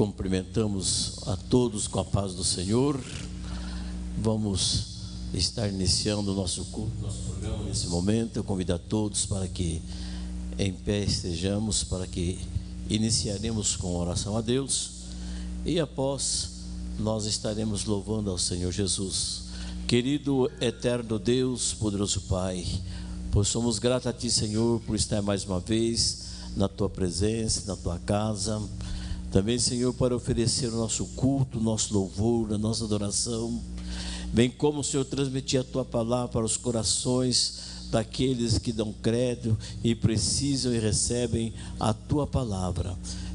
Cumprimentamos a todos com a paz do Senhor. Vamos estar iniciando o nosso culto, nosso programa nesse momento. Eu convido a todos para que em pé estejamos, para que iniciaremos com oração a Deus e após nós estaremos louvando ao Senhor Jesus. Querido eterno Deus, poderoso Pai, pois somos gratos a Ti, Senhor, por estar mais uma vez na Tua presença, na Tua casa. Também, Senhor, para oferecer o nosso culto, o nosso louvor, a nossa adoração, bem como, Senhor, transmitir a Tua palavra para os corações daqueles que dão crédito e precisam e recebem a Tua palavra.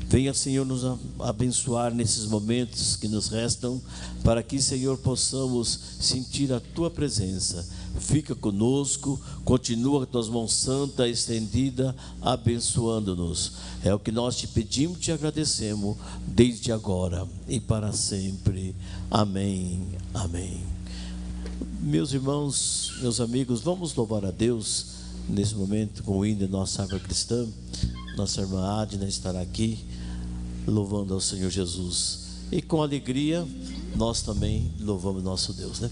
Venha, Senhor, nos abençoar nesses momentos que nos restam, para que, Senhor, possamos sentir a Tua presença. Fica conosco, continua com as Tuas mãos santas estendidas, abençoando-nos. É o que nós te pedimos e te agradecemos, desde agora e para sempre. Amém, amém. Meus irmãos, meus amigos, vamos louvar a Deus nesse momento com o hino da nossa árvore cristã. Nossa irmã Adna estará aqui louvando ao Senhor Jesus. E com alegria nós também louvamos nosso Deus, né?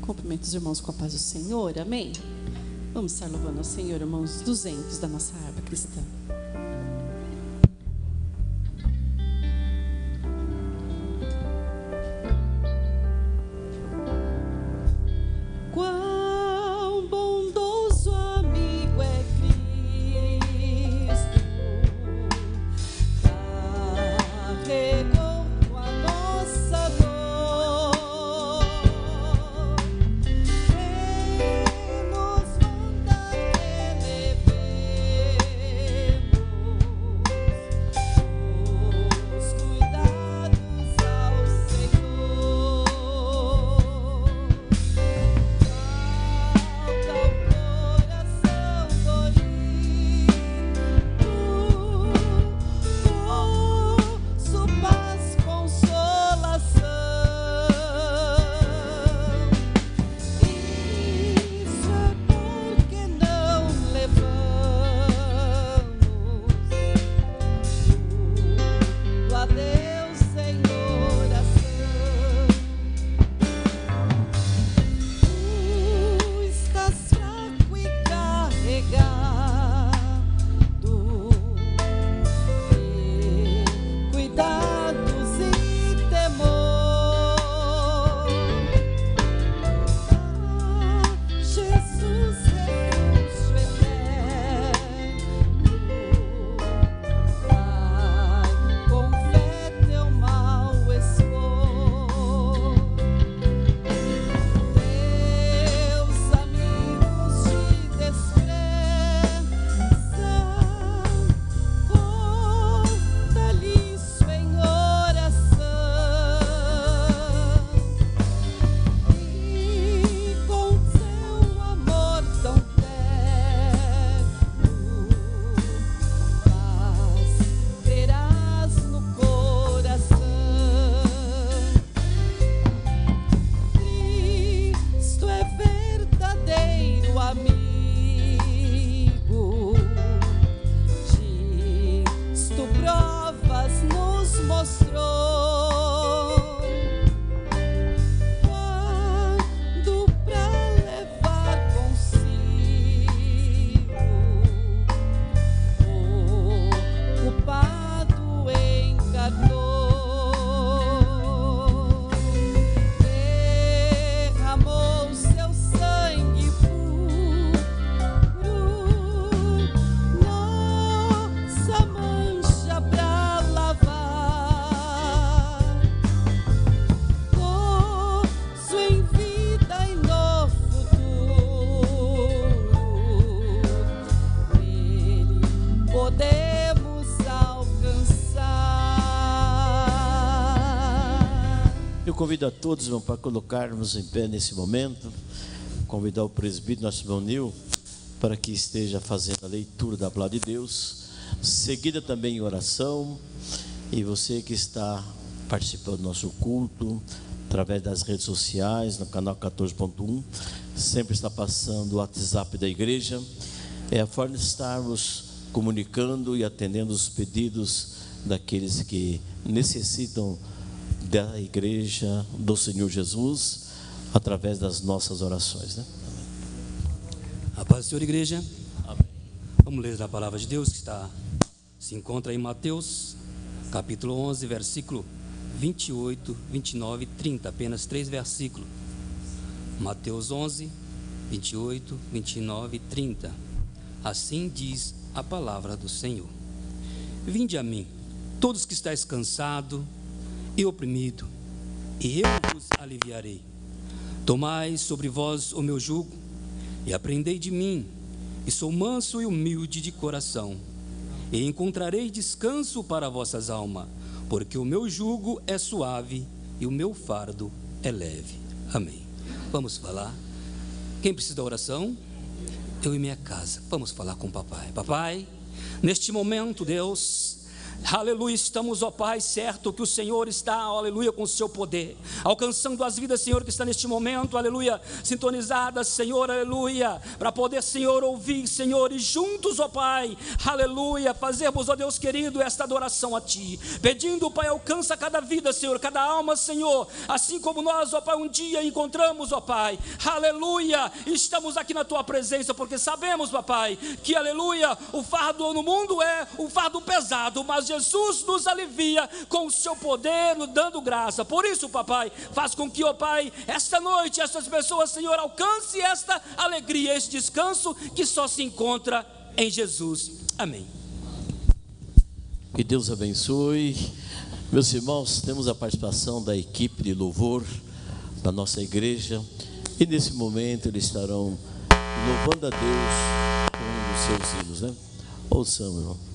Cumprimento os irmãos com a paz do Senhor, amém? Vamos estar louvando ao Senhor, irmãos, 200 da nossa harpa cristã. Convido a todos, irmão, para colocarmos em pé nesse momento. Convidar o presbítero, nosso irmão Nil, para que esteja fazendo a leitura da palavra de Deus, seguida também em oração. E você que está participando do nosso culto através das redes sociais, no canal 14.1, sempre está passando o WhatsApp da igreja. é a forma de estarmos comunicando e atendendo os pedidos daqueles que necessitam da igreja do Senhor Jesus, através das nossas orações, né? A paz do Senhor, igreja. Amém. Vamos ler a palavra de Deus que se encontra em Mateus, capítulo 11, versículo 28, 29 e 30, apenas 3 versículos. Mateus 11, 28, 29 e 30. Assim diz a palavra do Senhor: Vinde a mim, todos que estáis cansados e oprimidos, e eu vos aliviarei. Tomai sobre vós o meu jugo, e aprendei de mim, e sou manso e humilde de coração, e encontrarei descanso para vossas almas, porque o meu jugo é suave e o meu fardo é leve. Amém. Vamos falar. Quem precisa da oração? Eu e minha casa. Vamos falar com o papai. Papai, neste momento, Deus, aleluia, estamos, ó Pai, certo que o Senhor está, aleluia, com o seu poder, alcançando as vidas, Senhor, que está neste momento, aleluia, sintonizadas, Senhor, aleluia, para poder, Senhor, ouvir, Senhor, e juntos, ó Pai, aleluia, fazermos, ó Deus querido, esta adoração a Ti, pedindo, Pai, alcança cada vida, Senhor, cada alma, Senhor, assim como nós, ó Pai, um dia encontramos, ó Pai, aleluia, estamos aqui na Tua presença, porque sabemos, papai, que, aleluia, o fardo no mundo é um fardo pesado, mas Jesus nos alivia com o seu poder, nos dando graça. Por isso, papai, faz com que, ó Pai, esta noite, essas pessoas, Senhor, alcance esta alegria, este descanso que só se encontra em Jesus. Amém. Que Deus abençoe. Meus irmãos, temos a participação da equipe de louvor da nossa igreja, e nesse momento eles estarão louvando a Deus com um dos seus hinos, né? Ouçamos, irmão.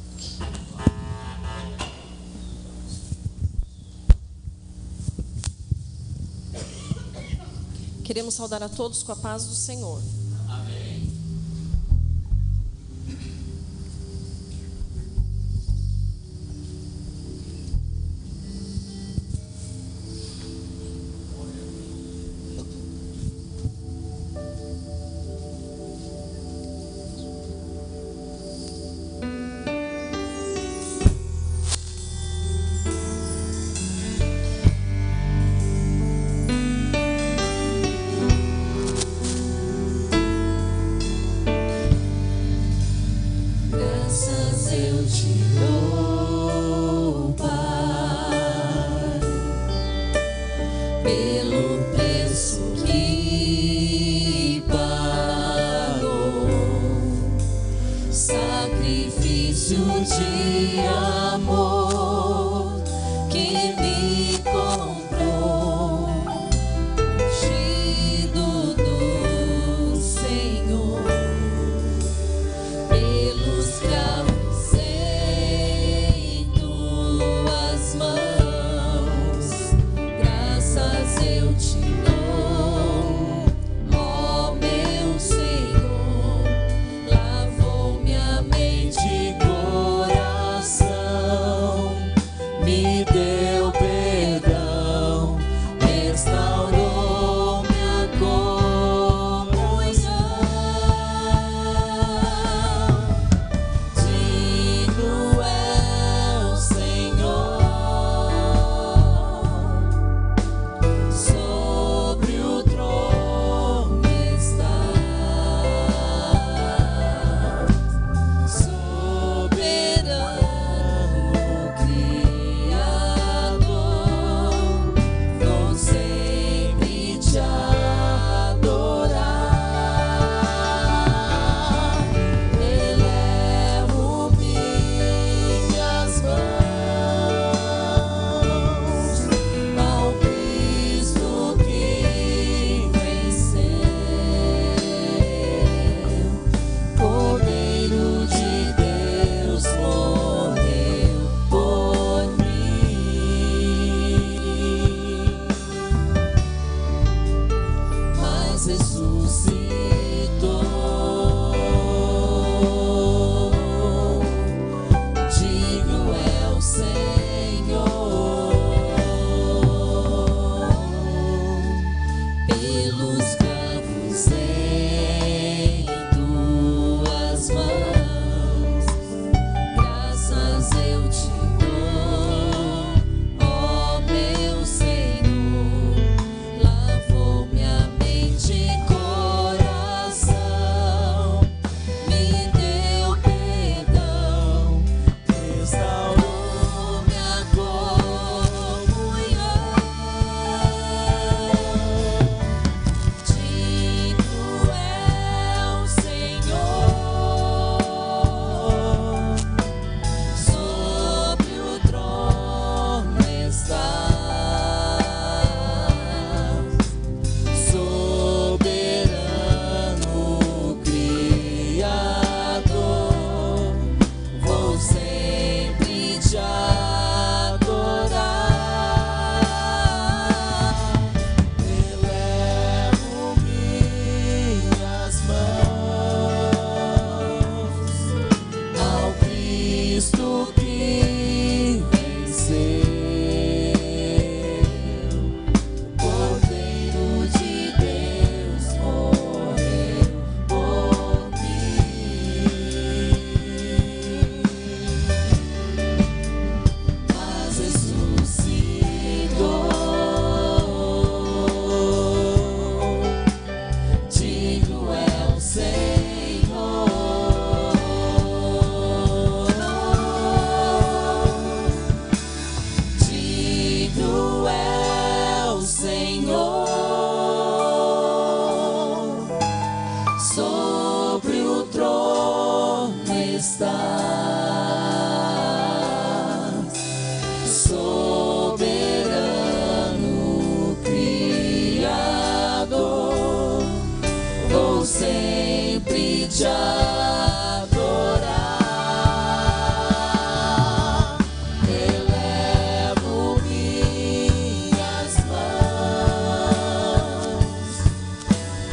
Queremos saudar a todos com a paz do Senhor. Amém. Pelos cravos em tuas mãos. sobre o trono estás, soberano Criador, vou sempre te adorar, elevo minhas mãos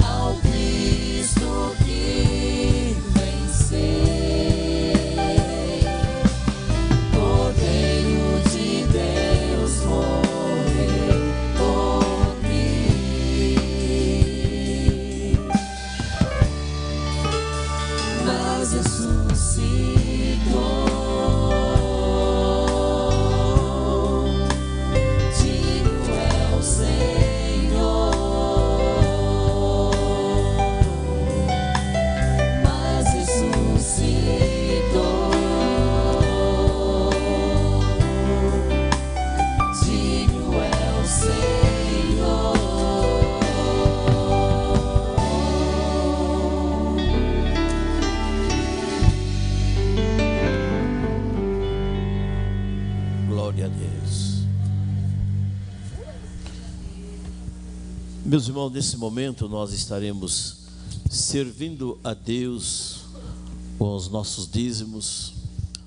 ao Cristo que venceu, Cordeiro de Deus morreu por mim, mas ressuscitou. Digno é o Senhor, mas ressuscitou. Digno é o Senhor. Glória a Deus. Meus irmãos, nesse momento nós estaremos servindo a Deus com os nossos dízimos,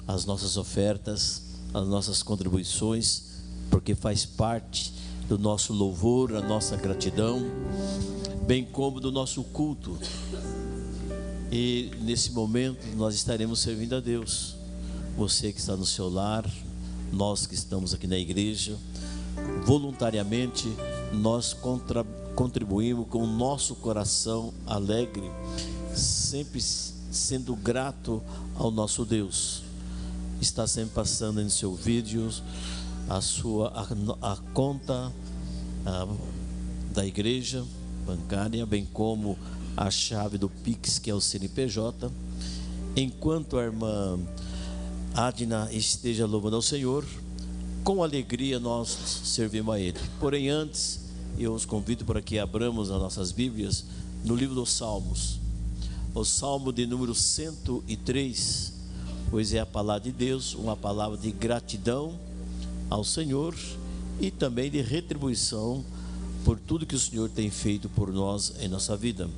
as nossas ofertas, as nossas contribuições, porque faz parte do nosso louvor, a nossa gratidão, bem como do nosso culto. E nesse momento nós estaremos servindo a Deus. Você que está no seu lar, nós que estamos aqui na igreja, voluntariamente nós contribuímos com o nosso coração alegre, sempre sendo grato ao nosso Deus. Está sempre passando em seu vídeo a conta da igreja bancária, bem como a chave do Pix, que é o CNPJ. Enquanto a irmã Adna esteja louvando ao Senhor, com alegria nós servimos a Ele. Porém, antes, eu os convido para que abramos as nossas Bíblias no livro dos Salmos, o Salmo de número 103, pois é a palavra de Deus, uma palavra de gratidão ao Senhor e também de retribuição por tudo que o Senhor tem feito por nós em nossa vida.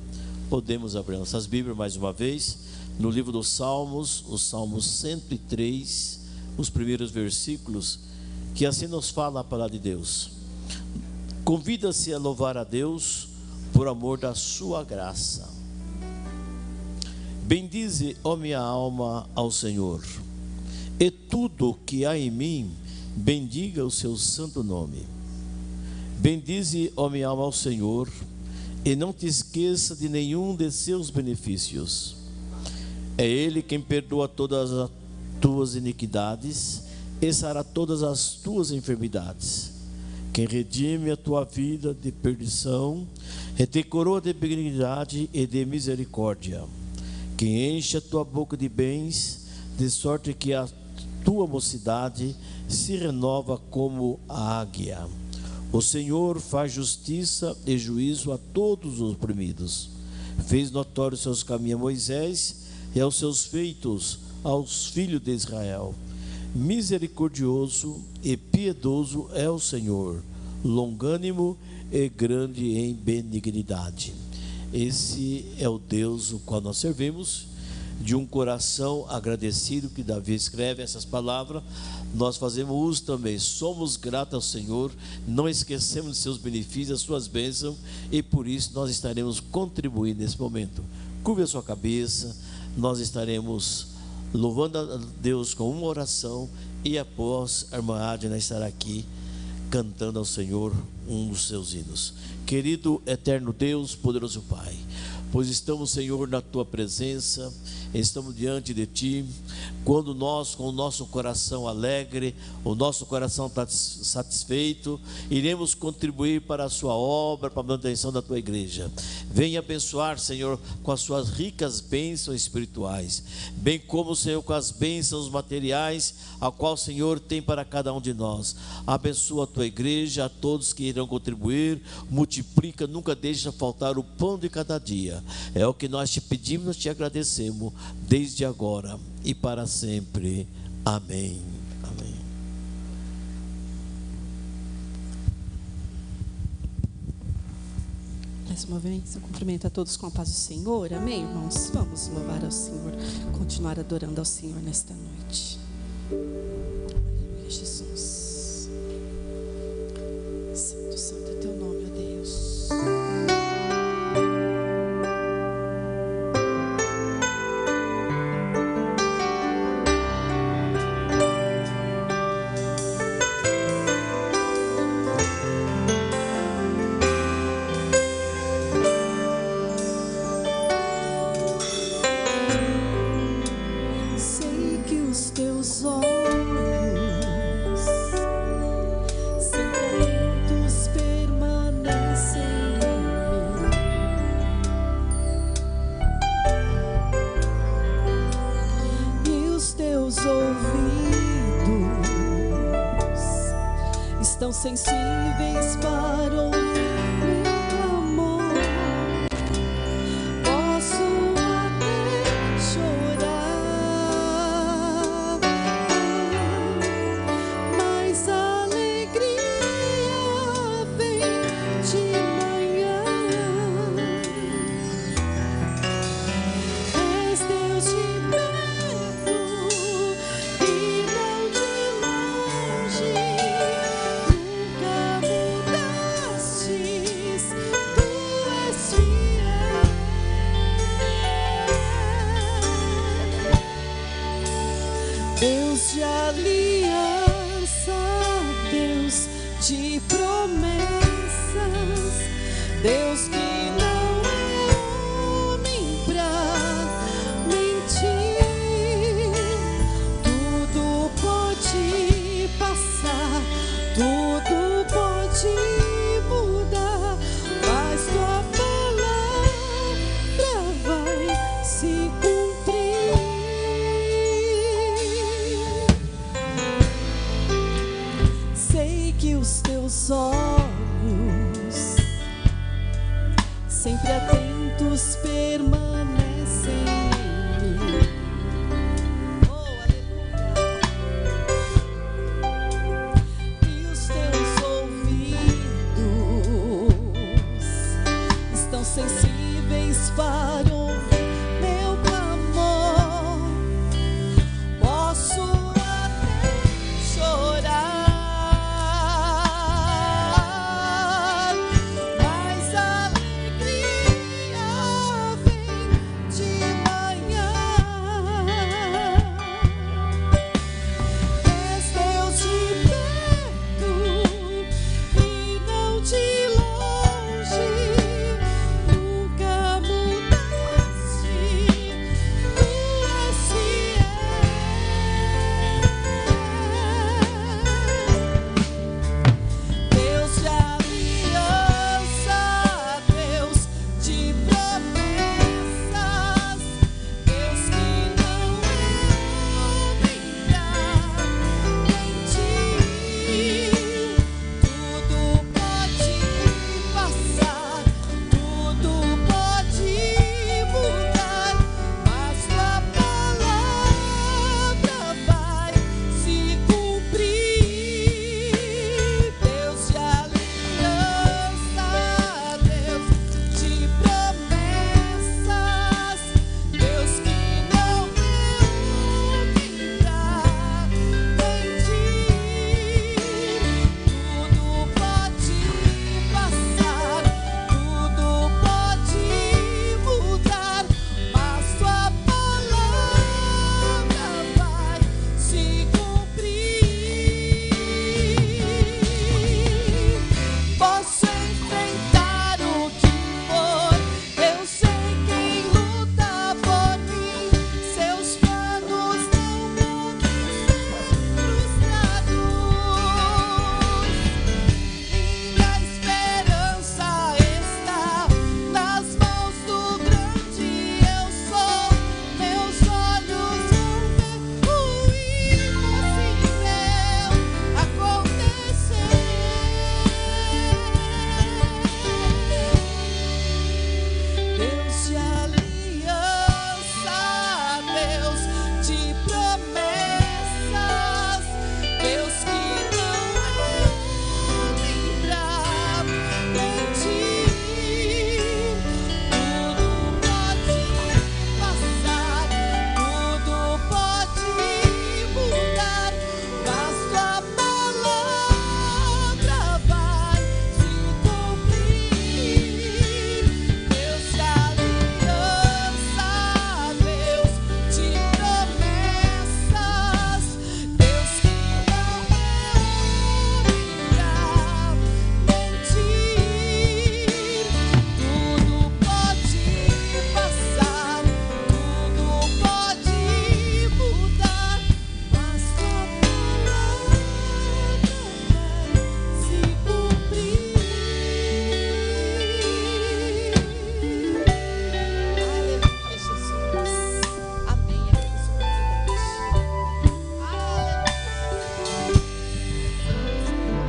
Podemos abrir nossas Bíblias mais uma vez no livro dos Salmos, o Salmo 103, os primeiros versículos, que assim nos fala a palavra de Deus. Convida-se a louvar a Deus por amor da sua graça. Bendize, ó minha alma, ao Senhor, e tudo que há em mim, bendiga o seu santo nome. Bendize, ó minha alma, ao Senhor, e não te esqueça de nenhum de seus benefícios. É Ele quem perdoa todas as tuas iniquidades e sara todas as tuas enfermidades. Quem redime a tua vida de perdição e te coroa de benignidade e de misericórdia. Quem enche a tua boca de bens, de sorte que a tua mocidade se renova como a águia. O Senhor faz justiça e juízo a todos os oprimidos. Fez notórios seus caminhos a Moisés e aos seus feitos aos filhos de Israel. Misericordioso e piedoso é o Senhor, longânimo e grande em benignidade. Esse é o Deus o qual nós servimos. De um coração agradecido, que Davi escreve essas palavras, nós fazemos uso também. Somos gratos ao Senhor, não esquecemos de seus benefícios, as suas bênçãos, e por isso nós estaremos contribuindo nesse momento. Curve a sua cabeça, nós estaremos louvando a Deus com uma oração, e após a irmã Adna estará aqui cantando ao Senhor um dos seus hinos. Querido eterno Deus, poderoso Pai, pois estamos, Senhor, na Tua presença, estamos diante de Ti, quando nós, com o nosso coração alegre, o nosso coração está satisfeito, iremos contribuir para a Sua obra, para a manutenção da Tua igreja. Venha abençoar, Senhor, com as suas ricas bênçãos espirituais, bem como, Senhor, com as bênçãos materiais, a qual, Senhor, tem para cada um de nós. Abençoa a tua igreja, a todos que irão contribuir, multiplica, nunca deixa faltar o pão de cada dia. É o que nós te pedimos, nós te agradecemos, desde agora e para sempre. Amém. Amém. Mais uma vez, eu cumprimento a todos com a paz do Senhor. Amém, irmãos? Vamos louvar ao Senhor, continuar adorando ao Senhor nesta noite. Aleluia, Jesus. Santo, santo é teu nome, ó Deus. Sei que os teus olhos sempre atentos permanecem em mim, e os teus ouvidos estão sensíveis para ouvir meu amor. Posso até chorar, mas a alegria vem de manhã. És Deus de perto e não de longe. Nunca mudastes, tu és fiel. Deus de aliança, Deus de promessas, Deus que não é homem pra mentir. Tudo pode passar, tudo pode mudar, mas tua palavra vai se cumprir. Sei que os teus olhos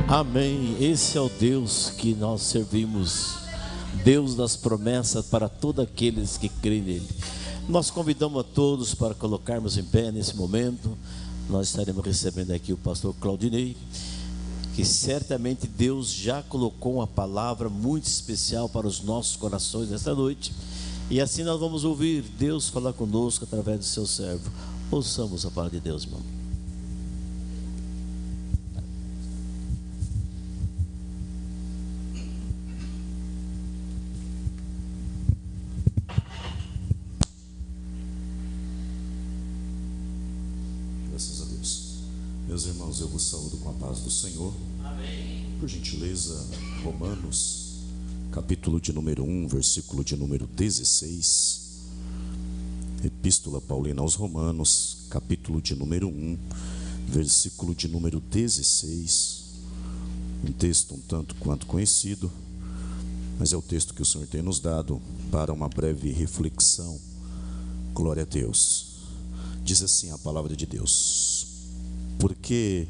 Amém. Esse é o Deus que nós servimos, Deus das promessas para todos aqueles que creem nele. Nós convidamos a todos para colocarmos em pé nesse momento. Nós estaremos recebendo aqui o pastor Claudinei, que certamente Deus já colocou uma palavra muito especial para os nossos corações nesta noite. E assim nós vamos ouvir Deus falar conosco através do seu servo. Ouçamos a palavra de Deus, irmão. Graças a Deus. Meus irmãos, eu vos saúdo com a paz do Senhor. Amém. Por gentileza, Romanos, capítulo de número 1, versículo de número 16. Epístola Paulina aos Romanos, capítulo de número 1, versículo de número 16. Um texto um tanto quanto conhecido, mas é o texto que o Senhor tem nos dado para uma breve reflexão. Glória a Deus. Diz assim a palavra de Deus: porque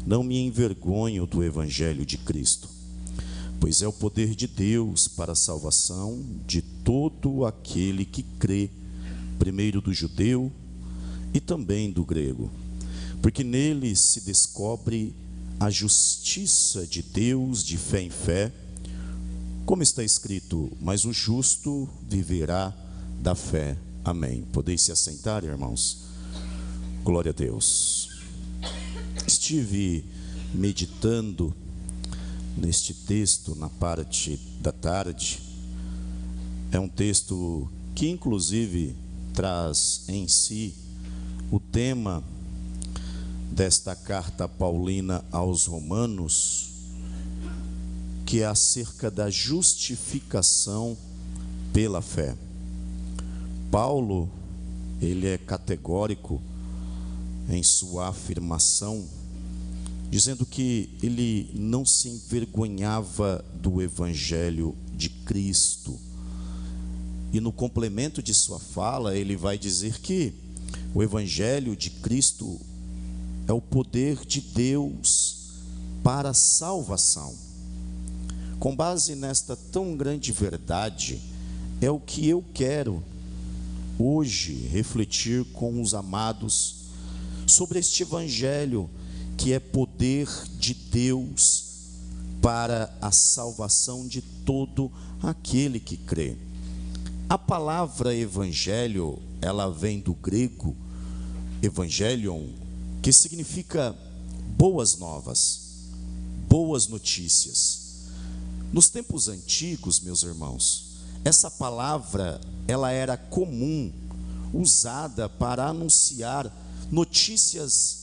não me envergonho do evangelho de Cristo, pois é o poder de Deus para a salvação de todo aquele que crê, primeiro do judeu e também do grego, porque nele se descobre a justiça de Deus de fé em fé, como está escrito: mas o justo viverá da fé. Amém. Podeis se assentar, irmãos? Glória a Deus. Estive meditando neste texto na parte da tarde. É um texto que inclusive traz em si o tema desta carta paulina aos Romanos, que é acerca da justificação pela fé. Paulo, ele é categórico em sua afirmação, dizendo que ele não se envergonhava do evangelho de Cristo. E no complemento de sua fala, ele vai dizer que o evangelho de Cristo é o poder de Deus para a salvação. Com base nesta tão grande verdade, é o que eu quero hoje refletir com os amados sobre este evangelho, que é poder de Deus para a salvação de todo aquele que crê. A palavra evangelho, ela vem do grego evangelion, que significa boas novas, boas notícias. Nos tempos antigos, meus irmãos, essa palavra, ela era comum, usada para anunciar notícias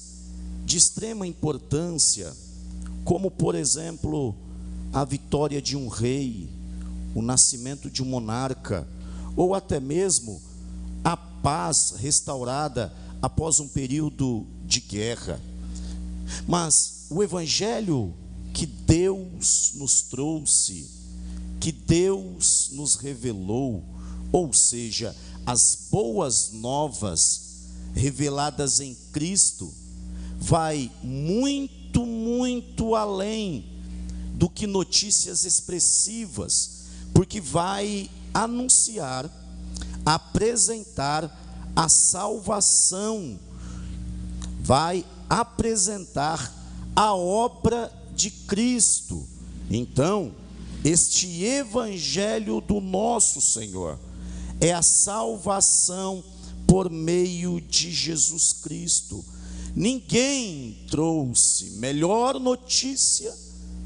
de extrema importância, como por exemplo, a vitória de um rei, o nascimento de um monarca, ou até mesmo a paz restaurada após um período de guerra. Mas o evangelho que Deus nos trouxe, que Deus nos revelou, ou seja, as boas novas reveladas em Cristo, vai muito, muito além do que notícias expressivas, porque vai anunciar, apresentar a salvação, vai apresentar a obra de Cristo. Então, este evangelho do nosso Senhor é a salvação por meio de Jesus Cristo. Ninguém trouxe melhor notícia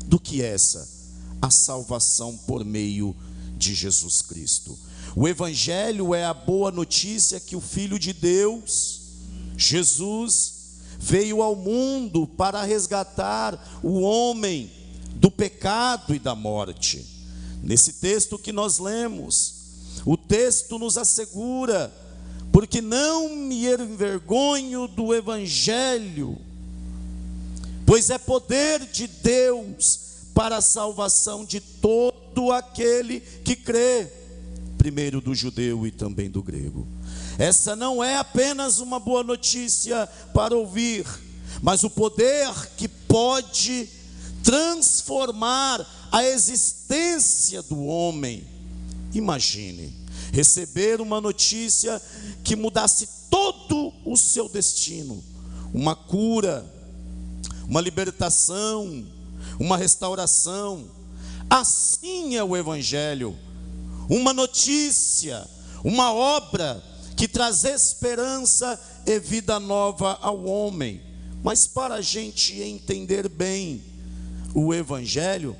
do que essa, a salvação por meio de Jesus Cristo. O evangelho é a boa notícia que o Filho de Deus, Jesus, veio ao mundo para resgatar o homem do pecado e da morte. Nesse texto que nós lemos, o texto nos assegura: porque não me envergonho do evangelho, pois é poder de Deus para a salvação de todo aquele que crê, primeiro do judeu e também do grego. Essa não é apenas uma boa notícia para ouvir, mas o poder que pode transformar a existência do homem. Imagine receber uma notícia que mudasse todo o seu destino, uma cura, uma libertação, uma restauração. Assim é o Evangelho, uma notícia, uma obra que traz esperança e vida nova ao homem. Mas para a gente entender bem o Evangelho,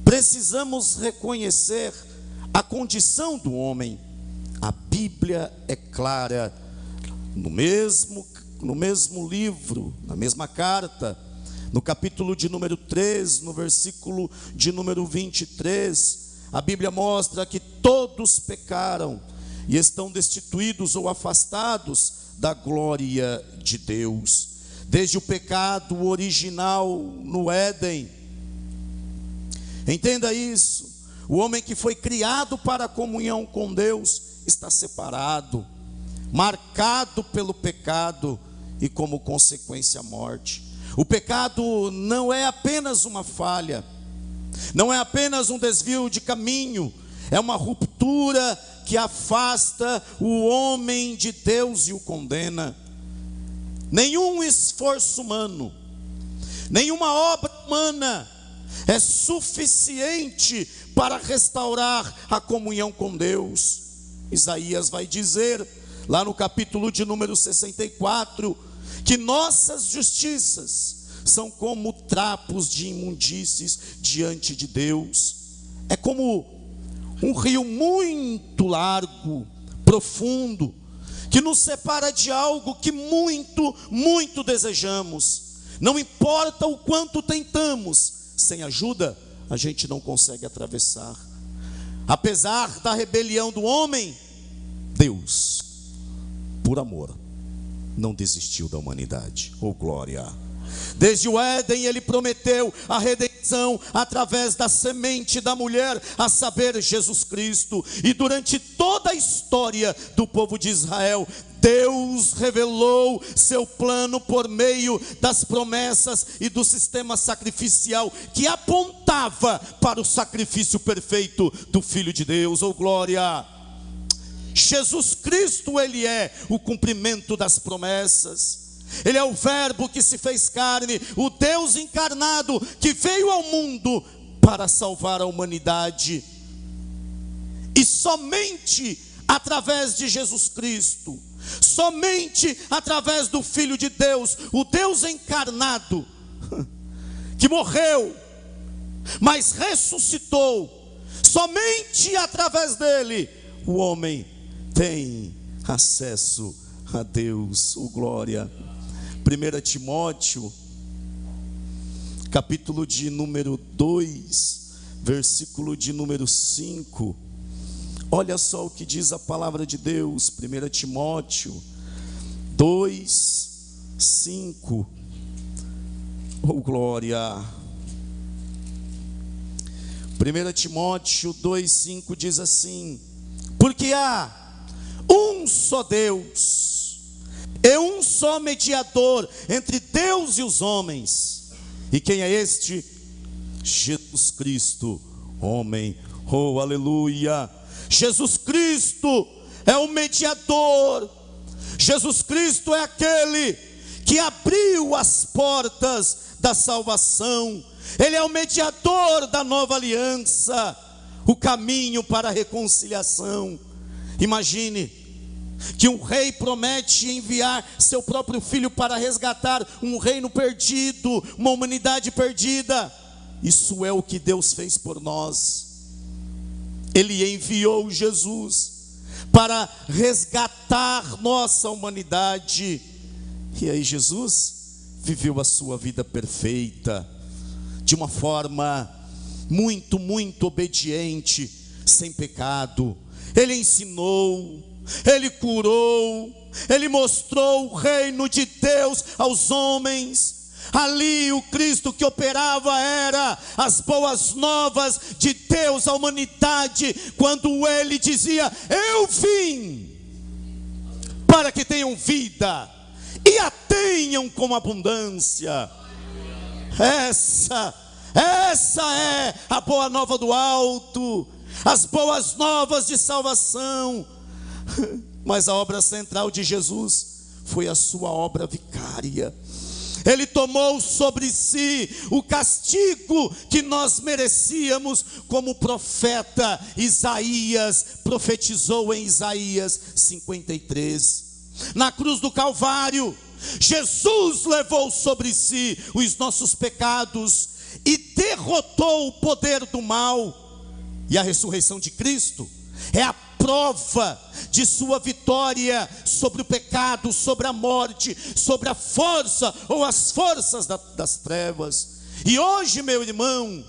precisamos reconhecer a condição do homem. A Bíblia é clara, no mesmo livro, na mesma carta, no capítulo de número 3, no versículo de número 23, a Bíblia mostra que todos pecaram e estão destituídos ou afastados da glória de Deus. Desde o pecado original no Éden. Entenda isso. O homem que foi criado para a comunhão com Deus está separado, marcado pelo pecado e como consequência a morte. O pecado não é apenas uma falha, não é apenas um desvio de caminho, é uma ruptura que afasta o homem de Deus e o condena. Nenhum esforço humano, nenhuma obra humana é suficiente para restaurar a comunhão com Deus. Isaías vai dizer, lá no capítulo de número 64, que nossas justiças são como trapos de imundícies diante de Deus. É como um rio muito largo, profundo, que nos separa de algo que muito, muito desejamos. Não importa o quanto tentamos, sem ajuda a gente não consegue atravessar. Apesar da rebelião do homem, Deus, por amor, não desistiu da humanidade. Oh glória! Desde o Éden ele prometeu a redenção através da semente da mulher, a saber, Jesus Cristo. E durante toda a história do povo de Israel, Deus revelou seu plano por meio das promessas e do sistema sacrificial que apontava para o sacrifício perfeito do Filho de Deus. Oh glória! Jesus Cristo, ele é o cumprimento das promessas. Ele é o verbo que se fez carne, o Deus encarnado que veio ao mundo para salvar a humanidade. E somente através de Jesus Cristo, somente através do Filho de Deus, o Deus encarnado, que morreu, mas ressuscitou, somente através dele, o homem tem acesso a Deus. Oh glória! 1 Timóteo, capítulo de número 2, versículo de número 5. Olha só o que diz a palavra de Deus. 1 Timóteo 2, 5. Oh glória! 1 Timóteo 2, 5 diz assim: porque há um só Deus e um só mediador entre Deus e os homens. E quem é este? Jesus Cristo, homem. Oh aleluia! Jesus Cristo é o mediador. Jesus Cristo é aquele que abriu as portas da salvação. Ele é o mediador da nova aliança, o caminho para a reconciliação. Imagine que um rei promete enviar seu próprio filho para resgatar um reino perdido, uma humanidade perdida. Isso é o que Deus fez por nós. Ele enviou Jesus para resgatar nossa humanidade. E aí Jesus viveu a sua vida perfeita, de uma forma muito, muito obediente, sem pecado. Ele ensinou, ele curou, ele mostrou o reino de Deus aos homens. Ali o Cristo que operava era as boas novas de Deus à humanidade, quando ele dizia: eu vim para que tenham vida e a tenham com abundância. Essa Essa é a boa nova do alto, as boas novas de salvação. Mas a obra central de Jesus foi a sua obra vicária. Ele tomou sobre si o castigo que nós merecíamos, como o profeta Isaías profetizou em Isaías 53. Na cruz do Calvário, Jesus levou sobre si os nossos pecados e derrotou o poder do mal. E a ressurreição de Cristo é a prova de sua vitória sobre o pecado, sobre a morte, sobre a força ou as forças das trevas. E hoje, meu irmão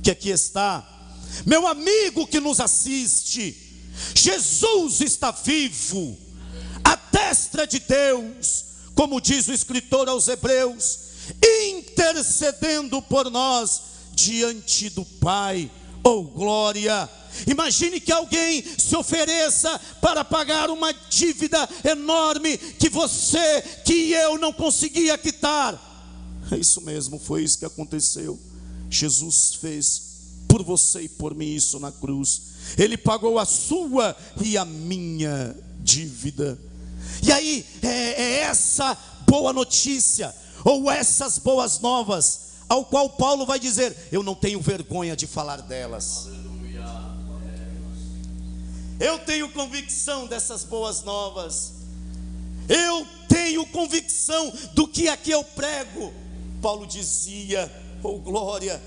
que aqui está, meu amigo que nos assiste, Jesus está vivo, à destra de Deus, como diz o escritor aos Hebreus, intercedendo por nós diante do Pai. Oh, glória! Imagine que alguém se ofereça para pagar uma dívida enorme que você, que eu não conseguia quitar. É isso mesmo, foi isso que aconteceu. Jesus fez por você e por mim isso na cruz. Ele pagou a sua e a minha dívida. E aí é essa boa notícia, ou essas boas novas, ao qual Paulo vai dizer: eu não tenho vergonha de falar delas. Eu tenho convicção dessas boas novas. Eu tenho convicção do que aqui eu prego. Paulo dizia: oh glória.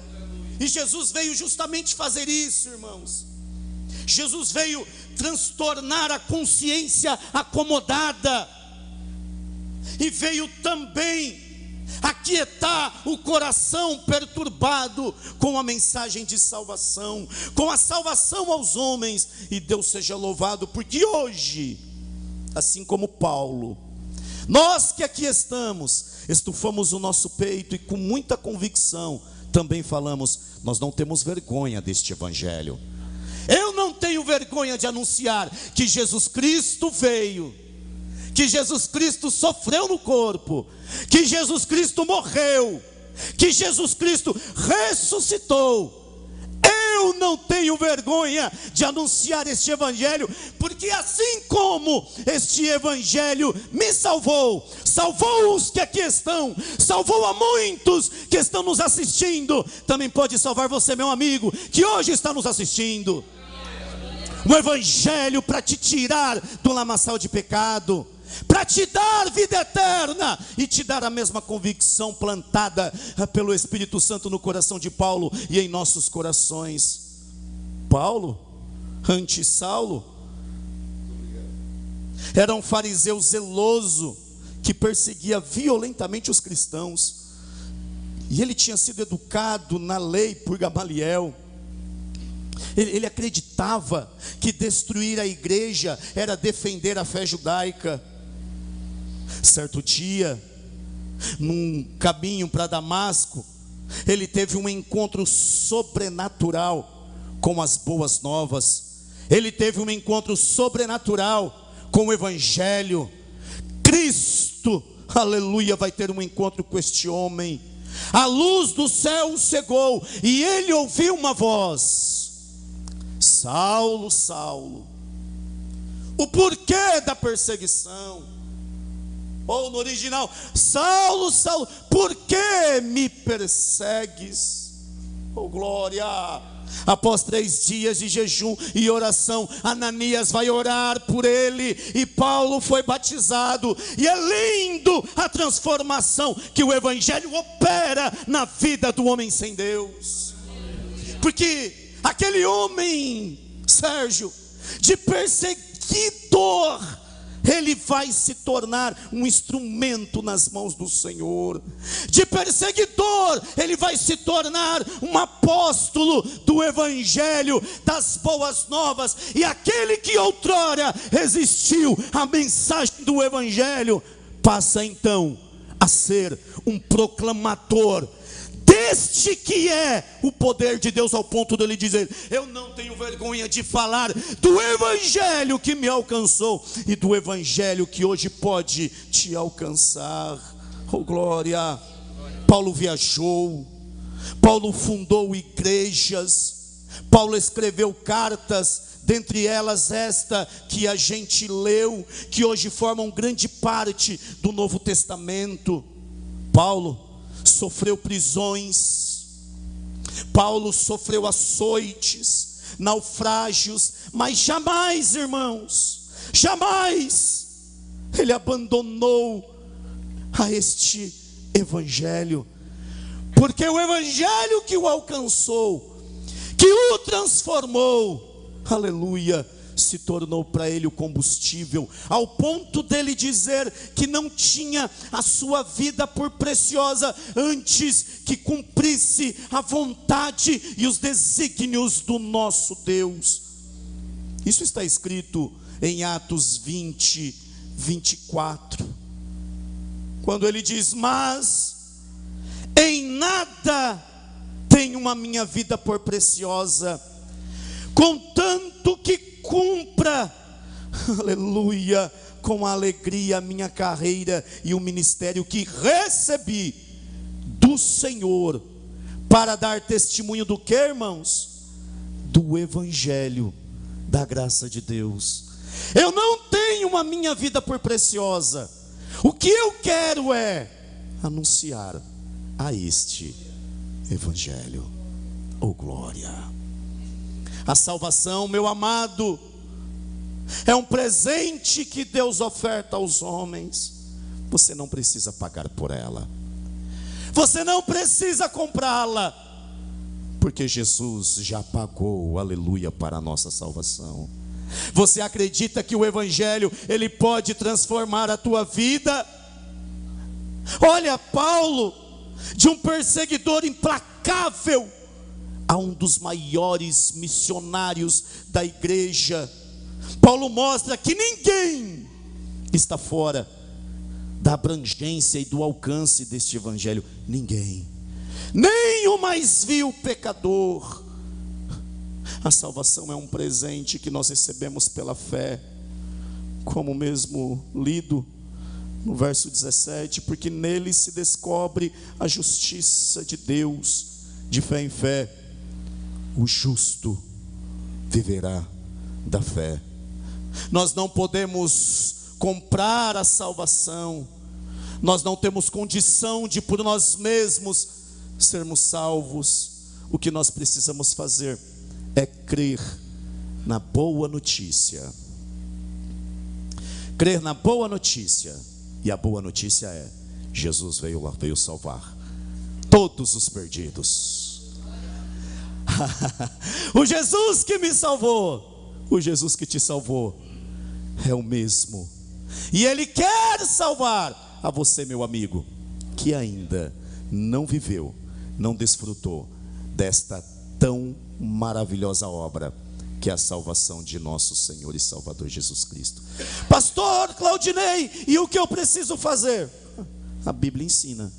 E Jesus veio justamente fazer isso, irmãos. Jesus veio transtornar a consciência acomodada. E veio também aquietar o coração perturbado com a mensagem de salvação, com a salvação aos homens. E Deus seja louvado, porque hoje, assim como Paulo, nós que aqui estufamos o nosso peito e com muita convicção também falamos: nós não temos vergonha deste evangelho. Eu não tenho vergonha de anunciar que Jesus Cristo veio, que Jesus Cristo sofreu no corpo, que Jesus Cristo morreu, que Jesus Cristo ressuscitou. Eu não tenho vergonha de anunciar este evangelho, porque assim como este evangelho me salvou, salvou os que aqui estão, salvou a muitos que estão nos assistindo, também pode salvar você, meu amigo, que hoje está nos assistindo. Um evangelho para te tirar do lamaçal de pecado, para te dar vida eterna e te dar a mesma convicção plantada pelo Espírito Santo no coração de Paulo e em nossos corações. Paulo, antes Saulo, era um fariseu zeloso que perseguia violentamente os cristãos, e ele tinha sido educado na lei por Gamaliel. Ele acreditava que destruir a igreja era defender a fé judaica. Certo dia, num caminho para Damasco, ele teve um encontro sobrenatural com as boas novas. Ele teve um encontro sobrenatural com o evangelho. Cristo, aleluia, vai ter um encontro com este homem. A luz do céu o cegou e ele ouviu uma voz: Saulo, Saulo. O porquê da perseguição? Ou no original: Saulo, Saulo, por que me persegues? Oh glória! Após 3 dias de jejum e oração, Ananias vai orar por ele, e Paulo foi batizado. E é lindo a transformação que o evangelho opera na vida do homem sem Deus. Porque aquele homem, Sérgio, de perseguidor, ele vai se tornar um instrumento nas mãos do Senhor. De perseguidor, ele vai se tornar um apóstolo do evangelho, das boas novas. E aquele que outrora resistiu à mensagem do evangelho, passa então a ser um proclamador deste que é o poder de Deus, ao ponto dele dizer: eu não tenho vergonha de falar do evangelho que me alcançou e do evangelho que hoje pode te alcançar. Oh glória! Paulo viajou, Paulo fundou igrejas, Paulo escreveu cartas, dentre elas esta que a gente leu, que hoje formam grande parte do Novo Testamento. Paulo sofreu prisões, Paulo sofreu açoites, naufrágios, mas jamais, irmãos, jamais ele abandonou a este evangelho, porque o evangelho que o alcançou, que o transformou, aleluia, se tornou para ele o combustível, ao ponto dele dizer que não tinha a sua vida por preciosa, antes que cumprisse a vontade e os desígnios do nosso Deus. Isso está escrito em Atos 20, 24, quando ele diz: mas em nada tenho a minha vida por preciosa, contanto que cumpra, aleluia, com alegria a minha carreira e o ministério que recebi do Senhor, para dar testemunho do que, irmãos? Do evangelho, da graça de Deus. Eu não tenho a minha vida por preciosa, o que eu quero é anunciar a este evangelho. Oh glória! A salvação, meu amado, é um presente que Deus oferta aos homens. Você não precisa pagar por ela, você não precisa comprá-la, porque Jesus já pagou, aleluia, para a nossa salvação. Você acredita que o evangelho, ele pode transformar a tua vida? Olha, Paulo, de um perseguidor implacável a um dos maiores missionários da igreja, Paulo mostra que ninguém está fora da abrangência e do alcance deste evangelho. Ninguém, nem o mais vil pecador. A salvação é um presente que nós recebemos pela fé, como mesmo lido no verso 17, porque nele se descobre a justiça de Deus. De fé em fé, o justo viverá da fé. Nós não podemos comprar a salvação, nós não temos condição de por nós mesmos sermos salvos. O que nós precisamos fazer é crer na boa notícia. Crer na boa notícia. E a boa notícia é: Jesus veio salvar todos os perdidos. O Jesus que me salvou, o Jesus que te salvou é o mesmo, e Ele quer salvar a você, meu amigo, que ainda não viveu, não desfrutou desta tão maravilhosa obra que é a salvação de nosso Senhor e Salvador Jesus Cristo. Pastor Claudinei, e o que eu preciso fazer? A Bíblia ensina: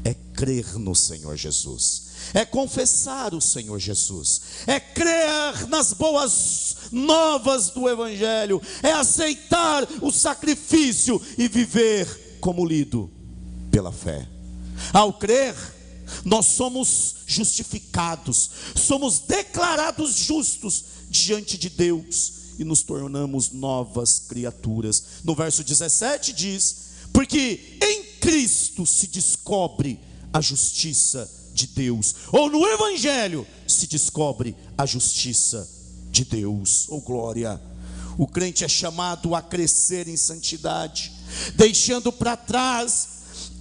é crer no Senhor Jesus, é confessar o Senhor Jesus, é crer nas boas novas do evangelho, é aceitar o sacrifício e viver como lido pela fé. Ao crer, nós somos justificados, somos declarados justos diante de Deus e nos tornamos novas criaturas. No verso 17 diz: porque em Cristo se descobre a justiça de Deus, ou no evangelho se descobre a justiça de Deus. Oh glória! O crente é chamado a crescer em santidade, deixando para trás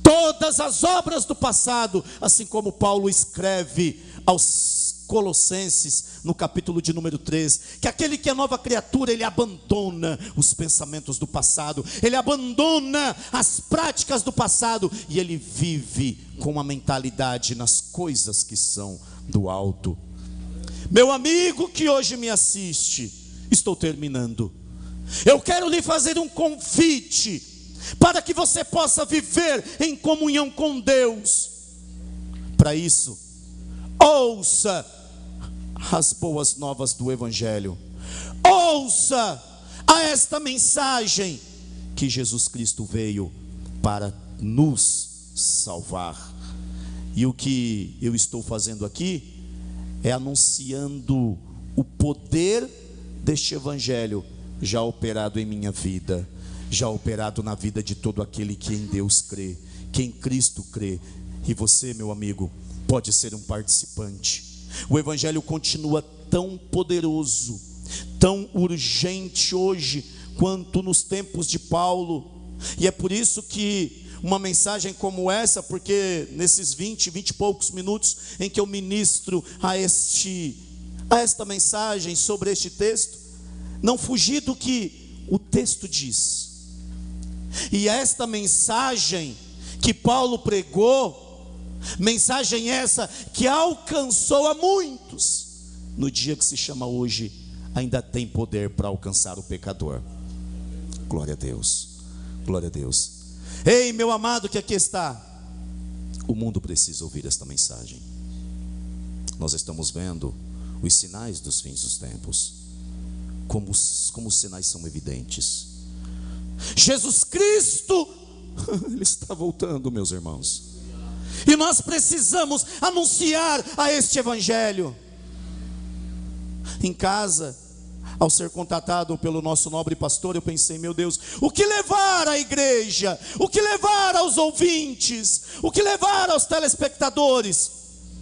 todas as obras do passado, assim como Paulo escreve aos Colossenses, no capítulo de número 3, que aquele que é nova criatura, ele abandona os pensamentos do passado, ele abandona as práticas do passado, e ele vive com a mentalidade nas coisas que são do alto. Meu amigo que hoje me assiste, estou terminando. Eu quero lhe fazer um convite, para que você possa viver em comunhão com Deus. Para isso, ouça as boas novas do evangelho, ouça a esta mensagem, que Jesus Cristo veio para nos salvar. E o que eu estou fazendo aqui é anunciando o poder deste evangelho já operado em minha vida, já operado na vida de todo aquele que em Deus crê, que em Cristo crê. E você, meu amigo, pode ser um participante. O evangelho continua tão poderoso, tão urgente hoje quanto nos tempos de Paulo. E é por isso que uma mensagem como essa, porque nesses 20 e poucos minutos em que eu ministro a esta mensagem sobre este texto, não fugir do que o texto diz. E esta mensagem que Paulo pregou, mensagem essa que alcançou a muitos, no dia que se chama hoje, ainda tem poder para alcançar o pecador. Glória a Deus, glória a Deus. Ei, meu amado que aqui está, o mundo precisa ouvir esta mensagem. Nós estamos vendo os sinais dos fins dos tempos, como os sinais são evidentes. Jesus Cristo, Ele está voltando, meus irmãos, e nós precisamos anunciar a este evangelho. Em casa, ao ser contatado pelo nosso nobre pastor, eu pensei, meu Deus, o que levar à igreja? O que levar aos ouvintes? O que levar aos telespectadores?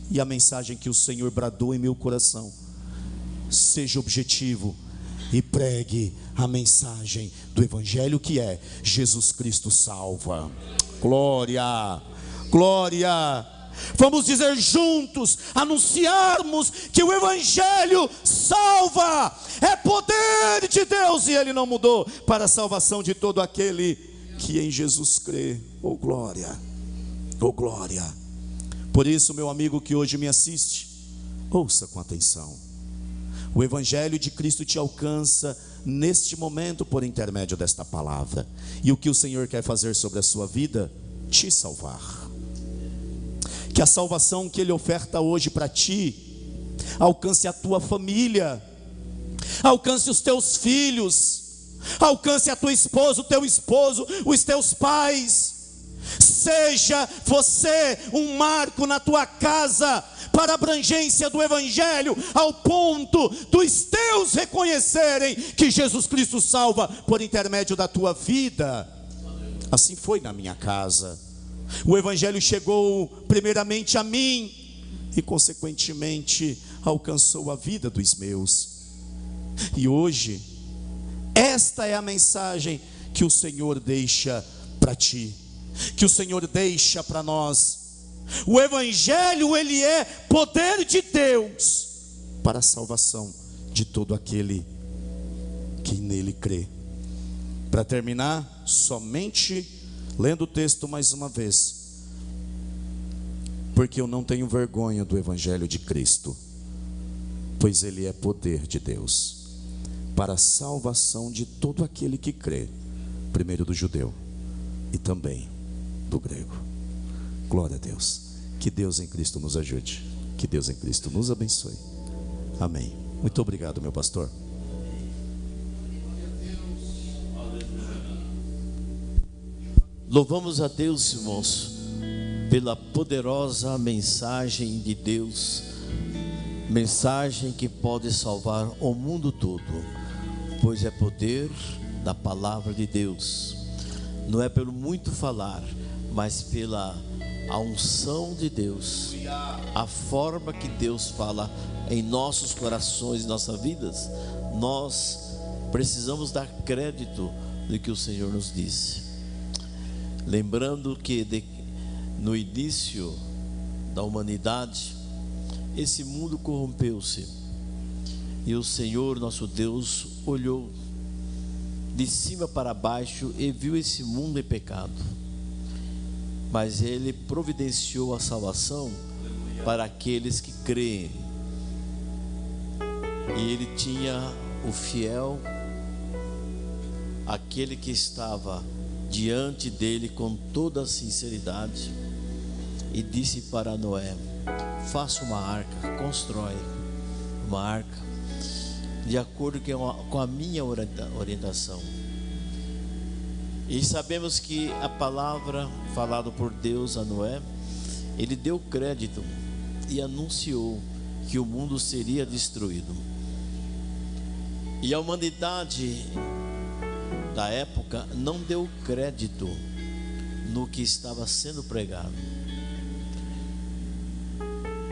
E a mensagem que o Senhor bradou em meu coração: seja objetivo e pregue a mensagem do evangelho, que é Jesus Cristo salva. Glória, glória. Vamos dizer juntos, anunciarmos que o evangelho salva, é poder de Deus, e ele não mudou, para a salvação de todo aquele que em Jesus crê. Oh glória, oh glória. Por isso, meu amigo que hoje me assiste, ouça com atenção. O evangelho de Cristo te alcança neste momento por intermédio desta palavra, e o que o Senhor quer fazer sobre a sua vida? Te salvar. Que a salvação que Ele oferta hoje para ti alcance a tua família, alcance os teus filhos, alcance a tua esposa, o teu esposo, os teus pais. Seja você um marco na tua casa para a abrangência do evangelho, ao ponto dos teus reconhecerem que Jesus Cristo salva por intermédio da tua vida. Assim foi na minha casa. O evangelho chegou primeiramente a mim e consequentemente alcançou a vida dos meus. E hoje, esta é a mensagem que o Senhor deixa para ti, que o Senhor deixa para nós. O evangelho, ele é poder de Deus para a salvação de todo aquele que nele crê. Para terminar, somente lendo o texto mais uma vez: porque eu não tenho vergonha do evangelho de Cristo, pois ele é poder de Deus para a salvação de todo aquele que crê, primeiro do judeu e também do grego. Glória a Deus. Que Deus em Cristo nos ajude, que Deus em Cristo nos abençoe. Amém. Muito obrigado, meu pastor. Louvamos a Deus, irmãos, pela poderosa mensagem de Deus, mensagem que pode salvar o mundo todo, pois é poder da palavra de Deus. Não é pelo muito falar, mas pela a unção de Deus, a forma que Deus fala em nossos corações e nossas vidas. Nós precisamos dar crédito do que o Senhor nos disse. Lembrando que no início da humanidade, esse mundo corrompeu-se, e o Senhor nosso Deus olhou de cima para baixo e viu esse mundo em pecado, mas Ele providenciou a salvação para aqueles que creem. E Ele tinha o fiel, aquele que estava diante dele com toda a sinceridade, e disse para Noé: faça uma arca, constrói uma arca de acordo com a minha orientação. E sabemos que a palavra falada por Deus a Noé ele deu crédito e anunciou que o mundo seria destruído. E a humanidade da época não deu crédito no que estava sendo pregado.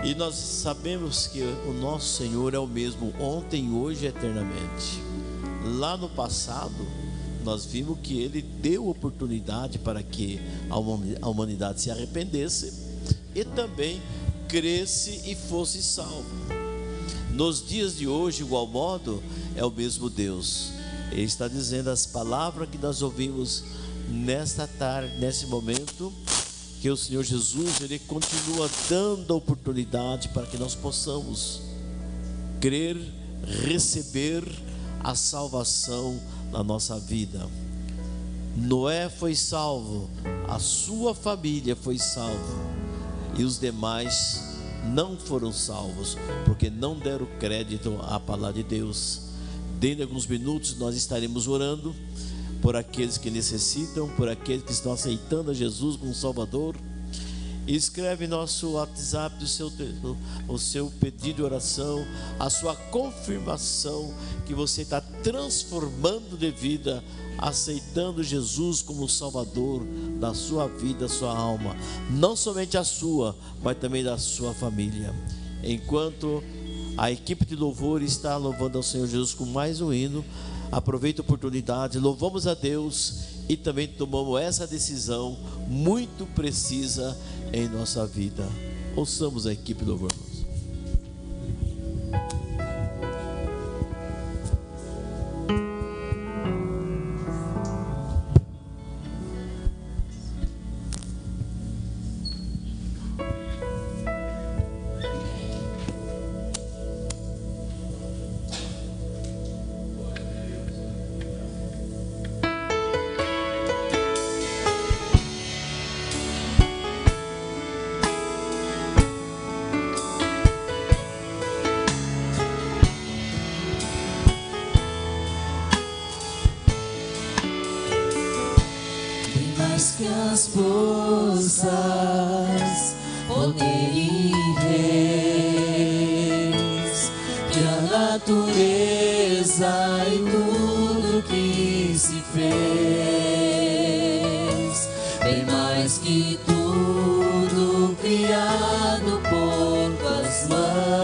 E nós sabemos que o nosso Senhor é o mesmo ontem, hoje e eternamente. Lá no passado, nós vimos que Ele deu oportunidade para que a humanidade se arrependesse e também cresce e fosse salvo. Nos dias de hoje, de igual modo, é o mesmo Deus. Ele está dizendo as palavras que nós ouvimos nesta tarde, nesse momento, que o Senhor Jesus, Ele continua dando a oportunidade para que nós possamos crer, receber a salvação na nossa vida. Noé foi salvo, a sua família foi salva, e os demais não foram salvos, porque não deram crédito à palavra de Deus. Dentro de alguns minutos nós estaremos orando por aqueles que necessitam, por aqueles que estão aceitando a Jesus como Salvador. Escreve nosso WhatsApp o seu pedido de oração, a sua confirmação que você está transformando de vida, aceitando Jesus como Salvador da sua vida, da sua alma, não somente a sua, mas também da sua família. Enquanto a equipe de louvor está louvando ao Senhor Jesus com mais um hino, aproveita a oportunidade, louvamos a Deus e também tomamos essa decisão muito precisa em nossa vida. Ouçamos a equipe do louvor. Que as forças, poder e reis, que a natureza e tudo que se fez, bem mais que tudo criado por tuas mãos.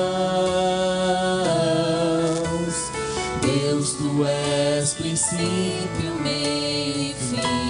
Deus, tu és princípio, meio e fim.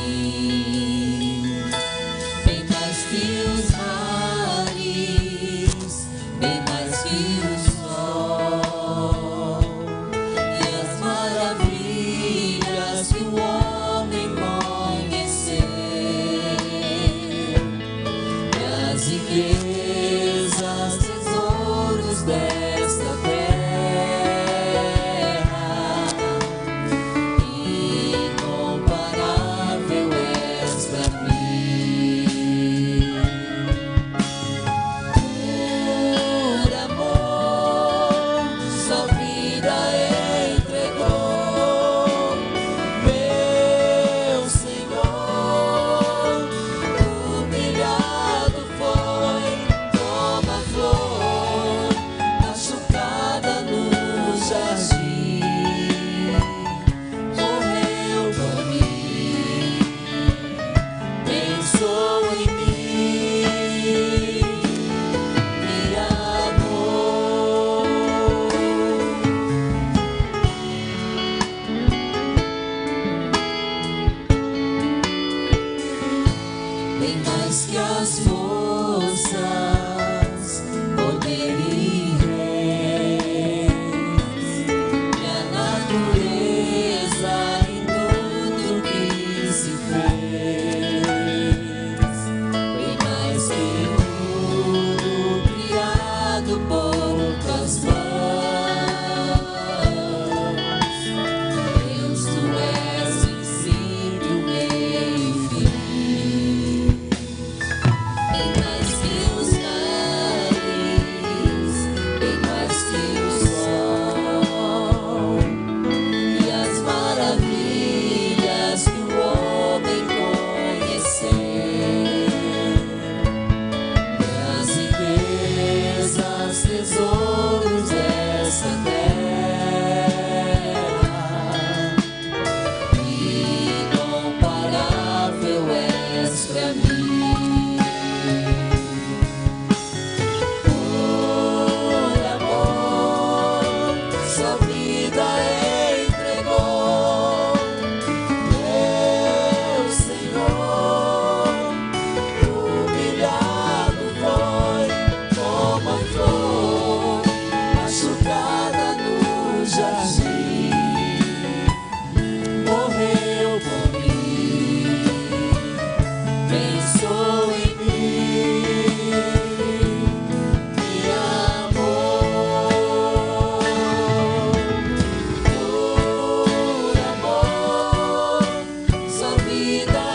vida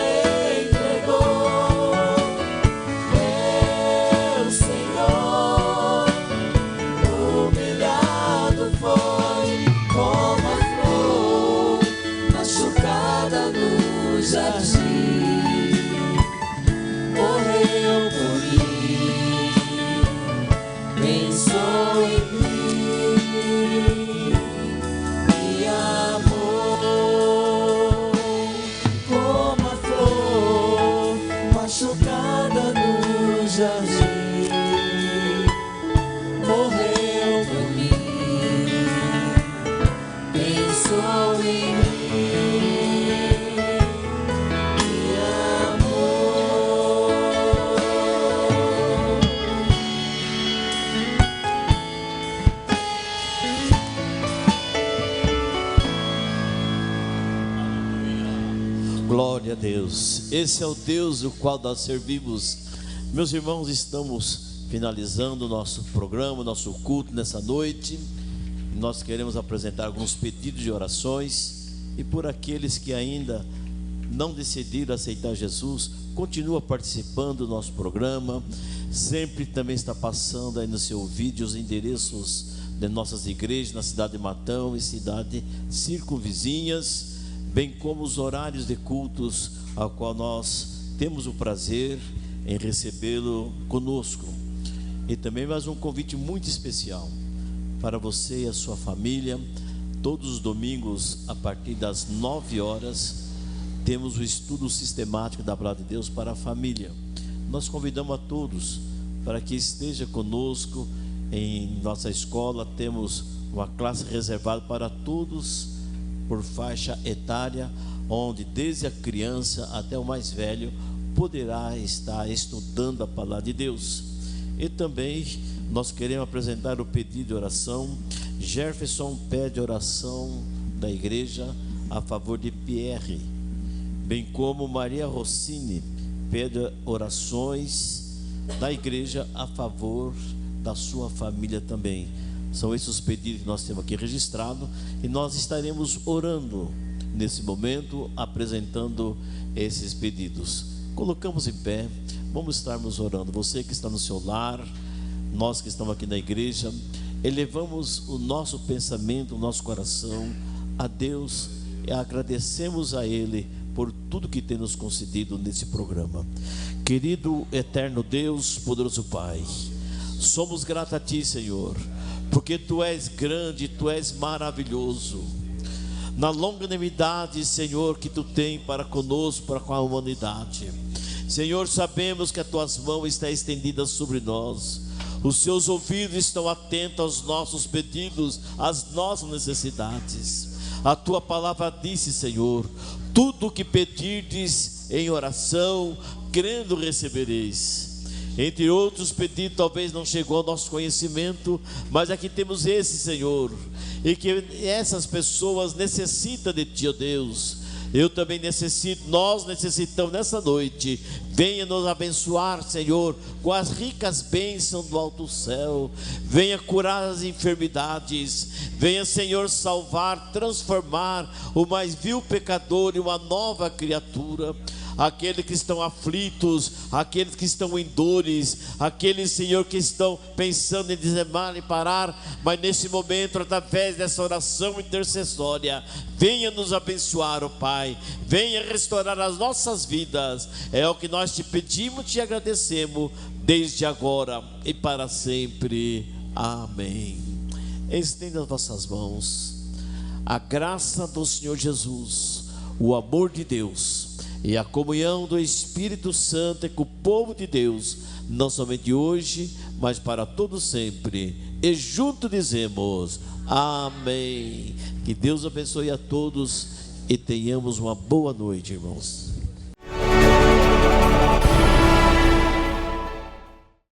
entregou. Meu Senhor, humilhado foi como a flor machucada no jardim, morreu por mim, pensou em mim, me amou como a flor machucada no jardim, morreu por mim, pensou em mim, me amou. Glória a Deus. Esse é o Deus o qual nós servimos. Meus irmãos, estamos finalizando o nosso programa, nosso culto nessa noite. Nós queremos apresentar alguns pedidos de orações. E por aqueles que ainda não decidiram aceitar Jesus, continua participando do nosso programa. Sempre também está passando aí no seu vídeo os endereços de nossas igrejas na cidade de Matão e cidade circunvizinhas, bem como os horários de cultos ao qual nós temos o prazer em recebê-lo conosco. E também mais um convite muito especial para você e a sua família. Todos os domingos, a partir das 9 horas, temos o estudo sistemático da Palavra de Deus para a família. Nós convidamos a todos para que esteja conosco em nossa escola. Temos uma classe reservada para todos por faixa etária, onde desde a criança até o mais velho poderá estar estudando a Palavra de Deus. E também nós queremos apresentar o pedido de oração. Jefferson pede oração da igreja a favor de Pierre, bem como Maria Rossini pede orações da igreja a favor da sua família também. São esses os pedidos que nós temos aqui registrados, e nós estaremos orando nesse momento, apresentando esses pedidos. Colocamos em pé, vamos estarmos orando. Você que está no seu lar, nós que estamos aqui na igreja, elevamos o nosso pensamento, o nosso coração a Deus e agradecemos a Ele por tudo que tem nos concedido nesse programa. Querido eterno Deus, poderoso Pai, somos gratos a Ti, Senhor, porque Tu és grande, Tu és maravilhoso. Na longanimidade, Senhor, que Tu tem para conosco, para com a humanidade, Senhor, sabemos que as Tuas mãos estão estendidas sobre nós. Os Seus ouvidos estão atentos aos nossos pedidos, às nossas necessidades. A Tua palavra disse, Senhor: tudo o que pedirdes em oração, crendo recebereis. Entre outros pedidos, talvez não chegou ao nosso conhecimento, mas aqui temos esse, Senhor, e que essas pessoas necessitam de Ti, ó Deus. Eu também necessito, nós necessitamos nessa noite. Venha nos abençoar, Senhor, com as ricas bênçãos do alto céu. Venha curar as enfermidades. Venha, Senhor, salvar, transformar o mais vil pecador em uma nova criatura. Aqueles que estão aflitos, aqueles que estão em dores, aqueles, Senhor, que estão pensando em desanimar e parar, mas nesse momento, através dessa oração intercessória, venha nos abençoar, ó Pai, venha restaurar as nossas vidas. É o que nós te pedimos, te agradecemos, desde agora e para sempre. Amém. Estenda as vossas mãos. A graça do Senhor Jesus, o amor de Deus e a comunhão do Espírito Santo com o povo de Deus, não somente hoje, mas para todo sempre. E junto dizemos amém. Que Deus abençoe a todos e tenhamos uma boa noite, irmãos.